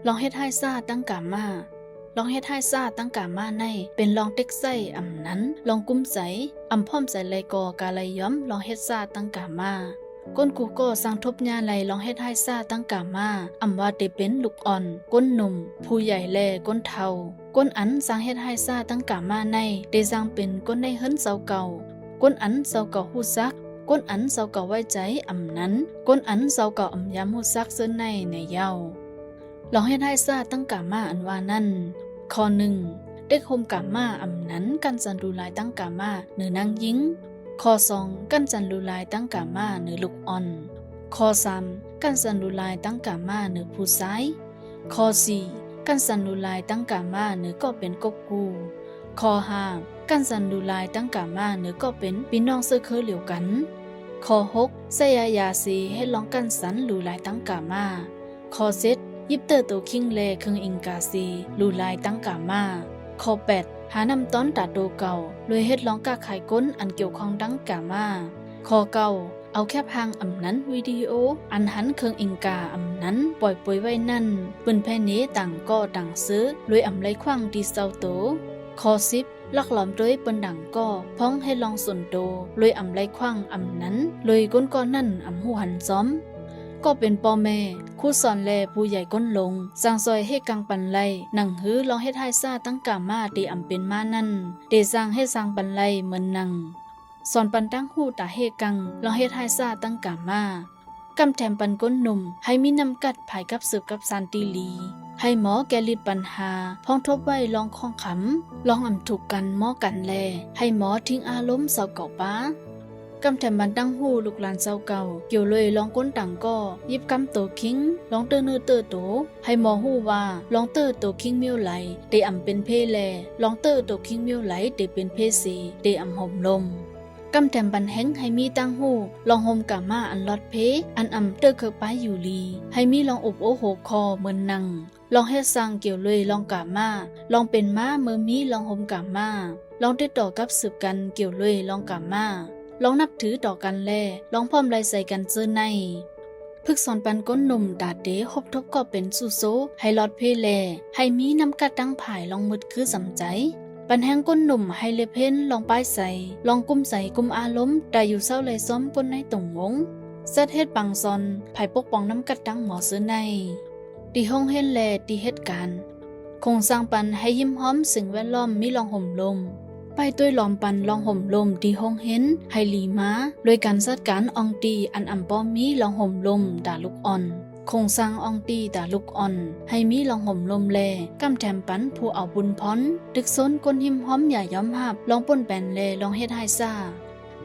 ลองเฮ็ดให้ซาตั้งกามาลองเฮ็ดให้ซาตั้งกามาในเป็นลองเต็กไส้อำนั้นลองกุ้มใสอำพร้อมใส่ไลกอกาไลย้อมลองเฮ็ดซาตั้งกามาก้นกูก็สั่งทบญาไลลองเฮ็ดให้ซาตั้งกามาอำว่าเตเป็นลูกอ่อนก้นหนุ่มผู้ใหญ่แลก้นเฒ่าก้นอันสั่งเฮ็ดให้ซาตั้งกามาในเตสั่งเป็นก้นในเฮิรนเซาเก่าก้นอันเซาเก่าฮู้ซักก้นอันเซาเก่าไว้ใจอำนั้นก้นอันเซาเก่าอำยามฮู้ซักเซินในเย้าลองเฮ็ดให้ซาตั้งกามาอันว่านั่นข้อ1เด็กโฮมกามาอำนั้นกันจันดูลายตั้งกามาเนื้อนางหญิงข้อ2กันจันดูลายตั้งกามาเนื้อลูกอ่อนข้อ3กันจันดูลายตั้งกามาเนื้อผู้ชายข้อ4กันจันดูลายตั้งกามาเนื้อก็เป็นกบกูข้อ5กันจันดูลายตั้งกามาเนื้อก็เป็นพี่น้องเสื้อเคอเหลียวกันข้อ6เสยายาสีให้ลองกันสันดูลายตั้งกามาข้อ7ยิบเตอร์โตคิงเลเครื่องอิงกาซีลูลายตั้งกามาข้อ8หานำต้นตาโตเก่าโดยเฮ็ดลองกาไข่ก้นอันเกี่ยวข้องตั้งกามาข้อ9เอาแคบหางอำนั้นวิดีโออันหันเครื่องอิงกาอำนั้นปล่อยป่วยไว้นั่นปืนแพ่นี้ต่างก็ต่างซื้อโดยอำไลขว้างดีเซาโตข้อ10ลักหลอมด้วยเปิ้นดังก็พ้องให้ลองส่วนโตโดยอำไลขว้างอำนั้นโดยก้นก้อนนั่นอำหูหันซ้อมก็เป็นพ่อแม่ครูสอนแลผู้ใหญ่ก้นลงสร้างซอยให้กังปันไลหนังหื้อลองให้ทายซาตั้งกามาเตอำเป็นมานั่นเตสร้างให้สร้างปันไลเหมือนนังสอนปันตั้งหูตาเฮกังลองให้ทายซาตั้งกามากำแถมปันก้นหนุ่มให้มีน้ำกัดภายกับสืบกับซานติลีให้หมอแกลิดปัญหาพ้องทบไว้ลองข้องขำลองอำถูกกันหมอกันแลให้หมอทิ้งอารมณ์เศร้าเก่าป้ากำแถมบันตั้งหูลูกหลานเศร้าเก่าเกี่ยวเลยลองก้นต่างก็ยิบกำโตคิงลองเตอเนื้อเตอโตให้หมอหูว่าลองเตอโตคิงเมียวไหลเตอำเป็นเพแลลองเตอโตคิงเมียวไหลเตเป็นเพสีเตอำห่มลมกำแถมบันแห้งให้มีตั้งหูลองห่มกามาอันลอดเพอันอำเตอเคอป้ายอยู่ลีให้มีลองอบโอโหคอเหมือนนังลองเฮ็ดสร้างเกี่ยวเลยลองกามาลองเป็นม้าเมื่อมีลองห่มกามาลองติดต่อกับสืบกันเกี่ยวเลยลองกามาลองนับถือต่อกันแลลองพร้อมไล่ใส่กันเจอในพึกสอนปันก้นหนุ่มดาดเดฮบทบก็เป็นสุโซให้ลอดเพแลให้มีน้ำกัดตั้งผายลองมืดคือสำใจปันแห้งก้นหนุ่มให้เลเพ่นลองป้ายใส่ลองกุมใส่กุมอารมณ์แต่อยู่เศร้าเลยซ้อมก้นในตรงวงสัดเฮ็ดปังซอนไผ่ปกป้องน้ำกัดตั้งหมอเสือในตีห้องเฮ็ดแลตีเหตุการณ์คงสร้างปันให้ยิ้มหอมสิ่งแวดล้อมมีลองห่มลมไปด้วยลอมปันลองห่มลมตีห้องเห็นให้หลีม้าโดยการจัดการอองตีอันอำป้อมมีลองห่มลมด่าลูกอ่อนคงสร้างอองตีด่าลูกอ่อนให้มีลองห่มลมแลกำแถมปันผู้เอาบุญพ้อนดึกซ้นก้นหิมห้อมอย่าย้อมหับลองป่นแปนแลลองเฮ็ดให้ซ่า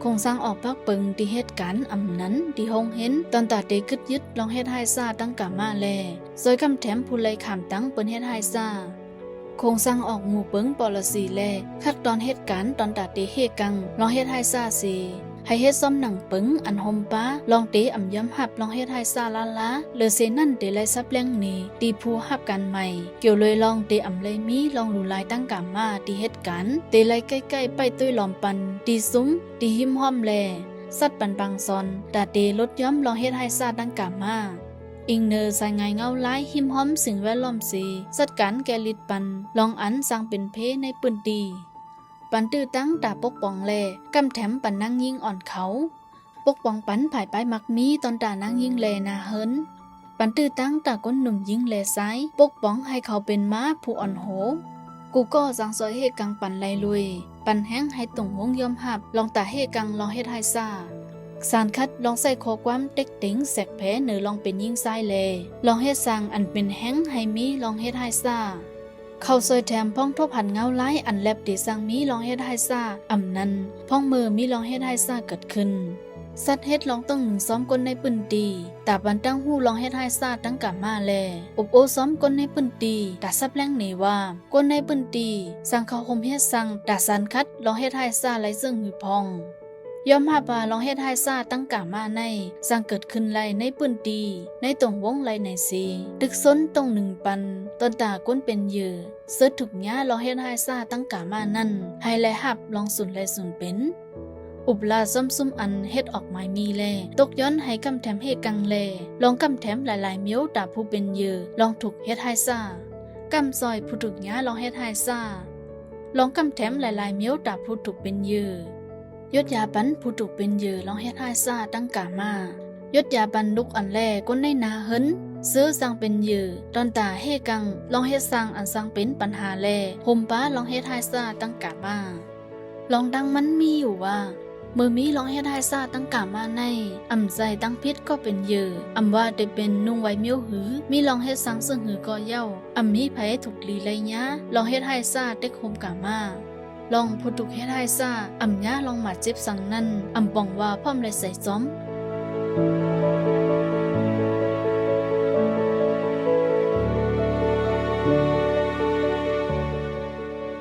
คงสร้างออกปักเปิงตีเหตุการณ์อำนั้นตีห้องเห็นตอนตาเตกึดยึดลองเฮ็ดให้ซ่าตั้งกามาแลซอยกำแถมผู้ไลขามตั้งเปิ้นเฮ็ดให้ซ่าคงสร้างออกหมู่เปิงปอลสีแลคักตอนเหตุการณ์ตอนตาเตเฮกังลองเฮ็ดให้ซาสีให้เฮ็ดซ้อมหนังเปิงอันห่มป้าลองเตอำย้ำหับลองเฮ็ดให้ซาลาลาเหลือเซนั่นเตไลซับแรงนี่ตีผู้หับกันใหม่เกี่ยวเลยลองเตอำเลยมีลองดูลายตั้งกามาตีเหตุการณ์เตไลใกล้ๆไปตุ้ยหลอมปันตีซุ้มตีหิมห้อมแลสัดปันบางซอนตาเตลดย้อมลองเฮ็ดให้ซาตั้งกามาอิงเนอร์ใส่ไงเงาล้ายหิมห้อมสิ่งแวดล้อมสีสัดการแกลิดปันลองอันสร้างเป็นเพในปืนดีปันตื้อตั้งตาปกป้องแลกำแถมปันนั่งยิงอ่อนเขาปกป้องปันผายไปมักมีตอนตานั่งยิงแลนาเฮินปันตื้อตั้งตาก้นหนุ่มยิงแลซ้ายปกป้องให้เขาเป็นม้าผู้อ่อนโหกูก็สังซอยเฮกังปันไลลุยปันแห้งให้ตรงวงยอมหับลองตาเฮกังลองเฮ็ดให้ซ่าสารคัดลองใส่ข้อความเต็กติ๋งแสกแผลเนือลองเป็นยิ่งซ้ายเลลองเฮ็ดสร้างอันเป็นแห้งให้มีลองเฮ็ดให้ซ่าเข้าซอยแถมพ้องทบหันเงาไล่อันแลบตีสร้างมีลองเฮ็ดให้ซ่าอำนั้นพ้องมือมีลองเฮ็ดให้ซ่าเกิดขึ้นสัตว์เฮ็ดลองต้องหนึ่งซ้อมก้นในปืนตีตาบันตั้งหูลองเฮ็ดให้ซ่าตั้งกามาแลอบโอซ้อมก้นในปืนตีตาซับแรงหนีว่าก้นในปืนตีสั่งเขาคมเฮ็ดสั่งตาสารคัดลองเฮ็ดให้ซ่าไหลซึ่งหือพองยอมหับว่าลองเฮ็ดให้ซาตั้งกามาในสร้างเกิดขึ้นไลในปืนตีในตรงวงไลในซีดึกซ้นตรงหนึ่งปันต้นตาก้นเป็นเหยื่อเสื้อถูกหญ้าลองเฮ็ดให้ซาตั้งกามานั่นให้ไลหับลองสุนไลสุนเป็น อุบลาซ้ำซุ่มอันเฮ็ดออกหมายมีแลตกย้อนให้กำแถมเฮกังแลลองกำแถมหลายๆเมียวตาผู้เป็นเยือลองถูกเฮ็ดให้ซ่ากำซอยผู้ถูกหญ้าลองเฮ็ดให้ซ่าลองกำแถมหลายๆเมียวตาผู้ถูกเป็นเยือยศยาบันผู้ถูกเป็นเยือลองเฮ็ดให้ซ่าตั้งกามายศยาบันลุกอันแลก้นในนาเหินซื้อสั่งเป็นเยือตอนตาเฮกังลองเฮ็ดสั่งอันสั่งเป็นปัญหาแลห่มป้าลองเฮ็ดให้ซ่าตั้งกามาลองดังมันมีอยู่ว่ามือมีลองเฮ็ดให้ซ่าตั้งกามาในอำใจตั้งพิษก็เป็นเยืออำว่าได้เป็นนุ่งไว้เมียวหือมีลองเฮ็ดสั่งซึ่งหือก็เย้าอำมีไผถูกลีไรยะลองเฮ็ดให้ซ่าเต็กห่มกามาลองผู้ถูกเฮ็ดให้ซ่าอำญาลองมาเจ็บสั่งนั้นอำปองว่าพร้อมเลยใส่ซ้อม